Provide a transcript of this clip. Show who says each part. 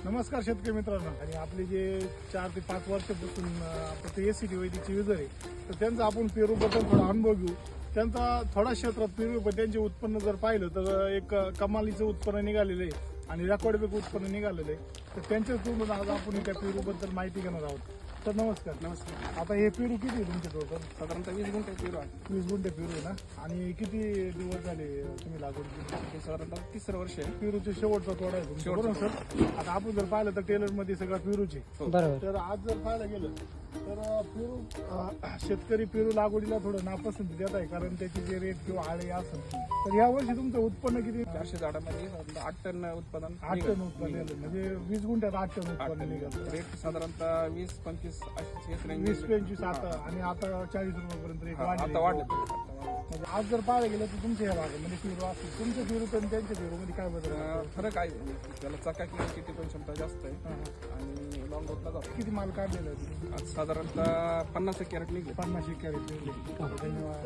Speaker 1: नमस्कार शेतकरी मित्रांनो. आणि आपले जे 4 ते 5 वर्षापासून आपण ते एसीटी वैदिकचे युजर आहे, तर त्यांचा आपण पेरूबद्दल थोडा अनुभव घेऊ. त्यांचा थोडा क्षेत्रात पेरू पण त्यांचे उत्पन्न जर पाहिलं तर एक कमालीचं उत्पन्न निघालेलं आहे आणि रेकॉर्डबेक उत्पन्न निघालेलं आहे. तर त्यांच्याकडून आज आपण त्या पेरूबद्दल माहिती घेणार आहोत. तर नमस्कार.
Speaker 2: नमस्कार.
Speaker 1: आता हे पेरू किती आहे तुमच्या टोटल?
Speaker 2: साधारणतः 20 गुंठे पेरू आहे.
Speaker 1: 20 गुंठे पेरू आहे ना. आणि किती दिवस झाले तुम्ही लागवड केली?
Speaker 2: हे साधारणतः 3रं वर्ष आहे.
Speaker 1: पेरूचे शेवटचा तोडा आहे तुमचा, बरोबर सर? आता आपण जर पाहिलं तर टेलर मध्ये सगळं पेरूचे.
Speaker 3: बरोबर.
Speaker 1: तर आज जर पाहायला गेलं तर पेरू शेतकरी पेरू लागवडीला थोडं नापसंती देत आहे, कारण त्याची जे रेट किंवा आळे असेल. तर या वर्षी तुमचं उत्पन्न किती?
Speaker 2: 400 झाडामध्ये साधारणतः 8 टन उत्पादन
Speaker 1: 8 टन उत्पन्न निघालं. म्हणजे 20 गुंठ्यात 8 टन उत्पन्न निघालं.
Speaker 2: रेट साधारणतः 20-25 अशीच रेंज
Speaker 1: 20-25 आता आणि आता 40 रुपयापर्यंत रेट वाढले.
Speaker 2: आता वाढले.
Speaker 1: म्हणजे आज जर पाहायला गेलं तर तुमच्या या भागामध्ये पेरू असतील, तुमच्या पेरू आणि त्यांच्या पेरूमध्ये काय बदल आहे?
Speaker 2: फरक आहे. त्याला चकाकी किती पण क्षमता जास्त आहे आणि लॉंग रोडला जातो.
Speaker 1: किती माल काढलेला आहे तुम्ही?
Speaker 2: आज साधारणतः 50 कॅरेट निघले.
Speaker 1: 50 कॅरेट. धन्यवाद.